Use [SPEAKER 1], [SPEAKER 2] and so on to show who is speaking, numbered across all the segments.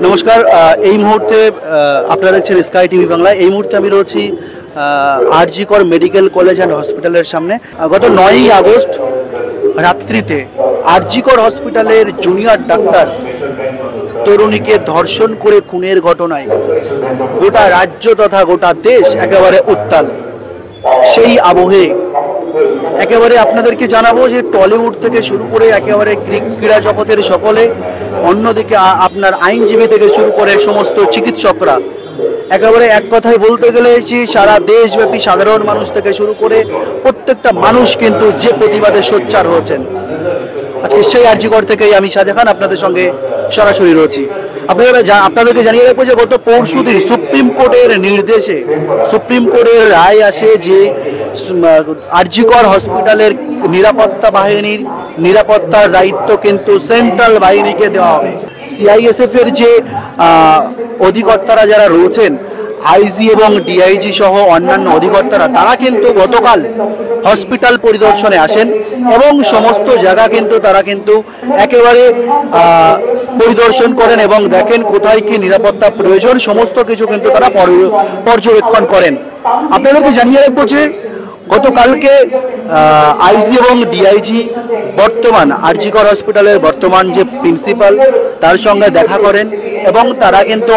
[SPEAKER 1] নমস্কার। এই মুহূর্তে আপনারা দেখছেন স্কাই টিভি বাংলা। এই মুহূর্তে আমি রয়েছি আরজি কর মেডিকেল কলেজ অ্যান্ড হসপিটালের সামনে। গত 9ই আগস্ট রাত্রিতে আরজি কর হসপিটালের জুনিয়র ডাক্তার তরুণীকে ধর্ষণ করে খুনের ঘটনায় গোটা রাজ্য তথা গোটা দেশ একেবারে উত্তাল। সেই আবহে একেবারে আপনাদেরকে জানাবো যে টলিউড থেকে শুরু করে একেবারে ক্রীড়া জগতের সকলে, অন্যদিকে আপনার আইনজীবী থেকে শুরু করে সমস্ত চিকিৎসকরা, একেবারে এক কথায় বলতে গেলে যে সারা দেশব্যাপী সাধারণ মানুষ থেকে শুরু করে প্রত্যেকটা মানুষ কিন্তু যে প্রতিবাদে সোচ্চার হয়েছেন। আজকে সেই আরজি কর থেকেই আমি শাহজাহান আপনাদের সঙ্গে সরাসরি রয়েছি। আপনাদেরকে জানিয়ে রাখবো যে গত পরশুদিন সুপ্রিম কোর্টের নির্দেশে সুপ্রিম কোর্টের রায় আসে যে আরজি কর হসপিটালের নিরাপত্তা বাহিনীর নিরাপত্তার দায়িত্ব কিন্তু সেন্ট্রাল বাহিনীকে দেওয়া হবে। সিআইএসএফ এর যে অধিকর্তারা যারা রয়েছেন, আইজি এবং ডিআইজি সহ অন্যান্য অধিকর্তারা, তারা কিন্তু গতকাল হসপিটাল পরিদর্শনে আসেন এবং সমস্ত জায়গা কিন্তু তারা কিন্তু একেবারে পরিদর্শন করেন এবং দেখেন কোথায় কি নিরাপত্তা প্রয়োজন, সমস্ত কিছু কিন্তু তারা পর্যবেক্ষণ করেন। আপনাদেরকে জানিয়ে রাখবো যে গতকালকে আইজি এবং ডিআইজি বর্তমান আরজি কর হসপিটালের বর্তমান যে প্রিন্সিপাল, তার সঙ্গে দেখা করেন এবং তারা কিন্তু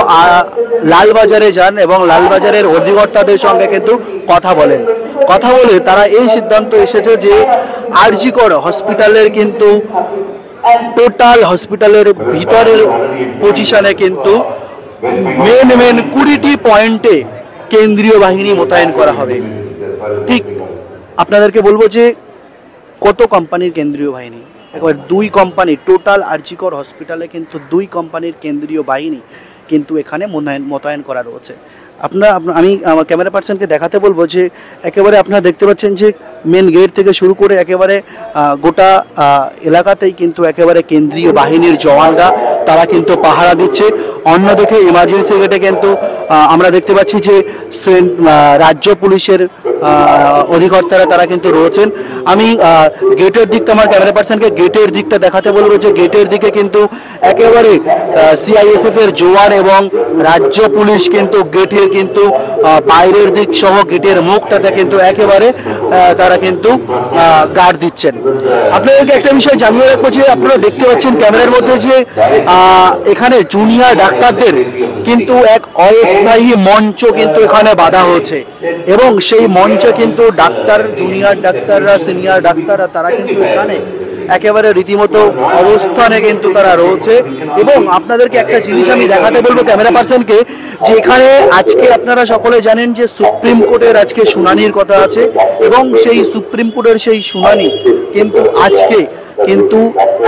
[SPEAKER 1] লালবাজারে যান এবং লালবাজারের অধিকর্তাদের সঙ্গে কিন্তু কথা বলে তারা এই সিদ্ধান্ত এসেছে যে আরজি কর হসপিটালের কিন্তু টোটাল হসপিটালের ভিতরের পজিশনে কিন্তু মেন 20টি পয়েন্টে কেন্দ্রীয় বাহিনী মোতায়েন করা হবে। ঠিক আপনাদেরকে বলবো যে কত কোম্পানির কেন্দ্রীয় বাহিনী, একবার 2 কোম্পানি, টোটাল আরজি কর হসপিটালে কিন্তু 2 কোম্পানির কেন্দ্রীয় বাহিনী কিন্তু এখানে মোতায়েন করা রয়েছে। আমি আমার ক্যামেরা পার্সনকে দেখাতে বলবো যে একেবারে আপনারা দেখতে পাচ্ছেন যে মেন গেট থেকে শুরু করে একেবারে গোটা এলাকাতেই কিন্তু একেবারে কেন্দ্রীয় বাহিনীর জওয়ানরা তারা কিন্তু পাহারা দিচ্ছে। অন্যদিকে ইমার্জেন্সি গেটে কিন্তু আমরা দেখতে পাচ্ছি যে রাজ্য পুলিশের অধিকর্তারা তারা কিন্তু রয়েছেন। আমি গেটের দিকটা, আমার ক্যামেরা পার্সনকে গেটের দিকটা দেখাতে বলবো যে গেটের দিকে কিন্তু একেবারে সিআইএসএফ এর জওয়ান এবং রাজ্য পুলিশ কিন্তু গেটের কিন্তু বাইরের দিক সহ গেটের মুখটাতে কিন্তু একেবারে তারা কিন্তু গার্ড দিচ্ছেন। আপনাদেরকে একটা বিষয় জানিয়ে রাখবো যে আপনারা দেখতে পাচ্ছেন ক্যামেরার মধ্যে যে এখানে জুনিয়র ডাক্তারদের কিন্তু এক অস্থায়ী মঞ্চ কিন্তু এখানে বাঁধা হয়েছে এবং সেই মঞ্চে কিন্তু জুনিয়র ডাক্তাররা, সিনিয়র ডাক্তাররা তারা কিন্তু এখানে একেবারে রীতিমতো অবস্থানে কিন্তু তারা রয়েছে। এবং আপনাদেরকে একটা জিনিস আমি দেখাতে বলবো ক্যামেরা পার্সনকে যে এখানে আজকে আপনারা সকলে জানেন যে সুপ্রিম কোর্টের আজকে শুনানির কথা আছে এবং সেই সুপ্রিম কোর্টের সেই শুনানি কিন্তু আজকে কিন্তু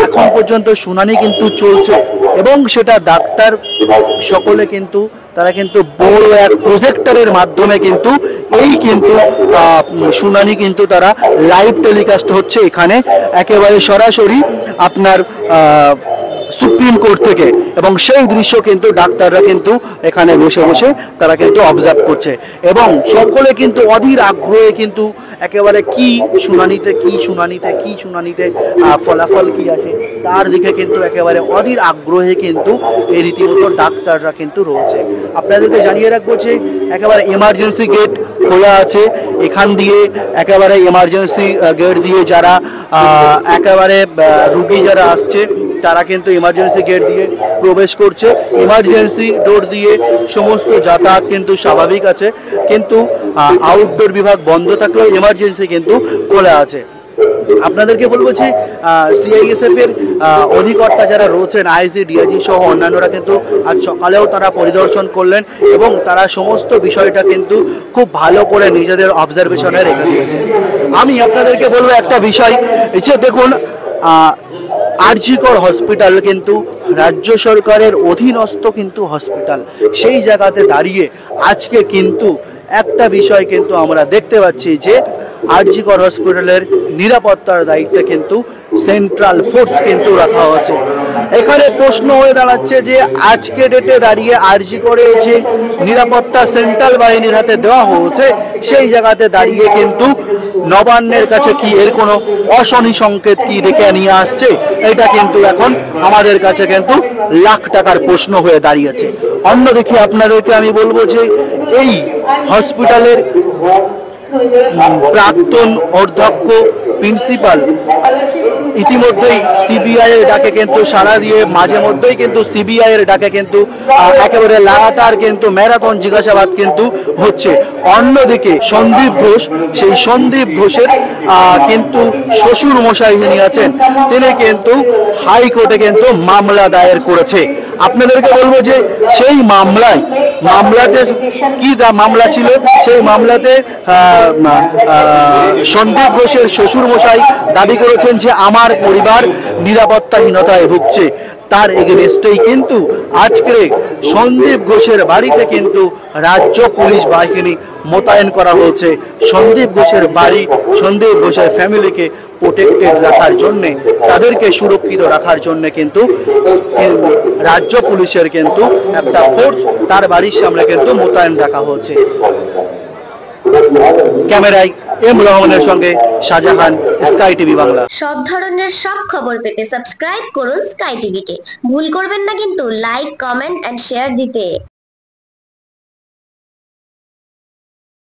[SPEAKER 1] এখন পর্যন্ত শুনানি কিন্তু চলছে এবং সেটা ডাক্তার সকলে কিন্তু তারা কিন্তু বড় এক প্রজেক্টরের মাধ্যমে কিন্তু এই কিন্তু শুনানি কিন্তু তারা লাইভ টেলিকাস্ট হচ্ছে এখানে একেবারে সরাসরি আপনার সুপ্রিম কোর্ট থেকে, এবং সেই দৃশ্য কিন্তু ডাক্তাররা কিন্তু এখানে বসে বসে তারা কিন্তু অবজার্ভ করছে এবং সকলে কিন্তু অধীর আগ্রহে কিন্তু একেবারে কি শুনানিতে ফলাফল কি আসে তার দিকে কিন্তু একেবারে অধীর আগ্রহে কিন্তু এই রীতিমতো ডাক্তাররা কিন্তু রয়েছে। আপনাদেরকে জানিয়ে রাখবো যে একেবারে এমার্জেন্সি গেট খোলা আছে, এখান দিয়ে একেবারে এমার্জেন্সি গেট দিয়ে যারা একেবারে রুগী যারা আসছে তারা কিন্তু এমার্জেন্সি গেট দিয়ে প্রবেশ করছে। এমার্জেন্সি ডোর দিয়ে সমস্ত যাতায়াত কিন্তু স্বাভাবিক আছে, কিন্তু আউটডোর বিভাগ বন্ধ থাকলেও এমার্জেন্সি কিন্তু খোলা আছে। আপনাদেরকে বলবো যে সিআইএসএফ এর অধিকর্তা যারা রয়েছেন, আইজি, ডিআইজি সহ অন্যান্যরা কিন্তু আজ সকালেও তারা পরিদর্শন করলেন এবং তারা সমস্ত বিষয়টা কিন্তু খুব ভালো করে নিজেদের অবজারভেশনে রেখে দিয়েছেন। আমি আপনাদেরকে বলবো একটা বিষয় যে দেখুন, আরজি কর হসপিটাল কিন্তু রাজ্য সরকারের অধীনস্থ কিন্তু হসপিটাল। সেই জায়গাতে দাঁড়িয়ে আজকে কিন্তু একটা বিষয় কিন্তু আমরা দেখতে পাচ্ছি যে আরজি কর হসপিটালের নিরাপত্তার দায়িত্বে কিন্তু সেন্ট্রাল ফোর্স কিন্তু রাখা হয়েছে। এখানে প্রশ্ন হয়ে দাঁড়াচ্ছে যে আজকে ডেটে দাঁড়িয়ে আরজি করে যে নিরাপত্তা সেন্ট্রাল বাহিনীর হাতে দেওয়া হয়েছে, সেই জায়গাতে দাঁড়িয়ে কিন্তু নবান্নের কাছে কি এর কোনো অশনি সংকেত কি ডেকে নিয়ে আসছে, এটা কিন্তু এখন আমাদের কাছে কিন্তু লাখ টাকার প্রশ্ন হয়ে দাঁড়িয়েছে। অন্যদিকে আপনাদেরকে আমি বলবো যে এই হসপিটালের প্রাক্তন অধ্যক্ষ প্রিন্সিপাল ইতিমধ্যেই সিবিআই এর ডাকে কিন্তু সাড়া দিয়ে মাঝে মধ্যেই কিন্তু সিবিআই এর ডাকে কিন্তু একেবারে লাগাতার কিন্তু ম্যারাথন জিজ্ঞাসাবাদ কিন্তু হচ্ছে। অন্যদিকে সন্দীপ ঘোষ, সেই সন্দীপ ঘোষের কিন্তু শ্বশুর মশাই যিনি আছেন তিনি কিন্তু হাইকোর্টে কিন্তু মামলা দায়ের করেছে। আপনাদেরকে বলবো যে সেই মামলাতে কি মামলা ছিল, সেই মামলাতে সন্দীপ ঘোষের শ্বশুর মশাই দাবি করেছেন যে আমার পরিবার নিরাপত্তাহীনতায় ভুগছে। তার এগেনস্টেই কিন্তু আজকে সন্দীপ ঘোষের বাড়িতে কিন্তু রাজ্য পুলিশ বাহিনী মোতায়েন করা হয়েছে। সন্দীপ ঘোষের বাড়ি, সন্দীপ ঘোষের ফ্যামিলিকে প্রোটেক্টেড রাখার জন্যে, তাদেরকে সুরক্ষিত রাখার জন্য কিন্তু রাজ্য পুলিশের কিন্তু একটা ফোর্স তার বাড়ির সামনে কিন্তু মোতায়েন রাখা হয়েছে। ক্যামেরায় এম রহমানের সঙ্গে শাহজাহান, স্কাই টিভি বাংলা।
[SPEAKER 2] সব ধরনের সব খবর পেতে সাবস্ক্রাইব করুন স্কাই টিভিকে। ভুল করবেন না কিন্তু লাইক, কমেন্ট এন্ড শেয়ার দিতে।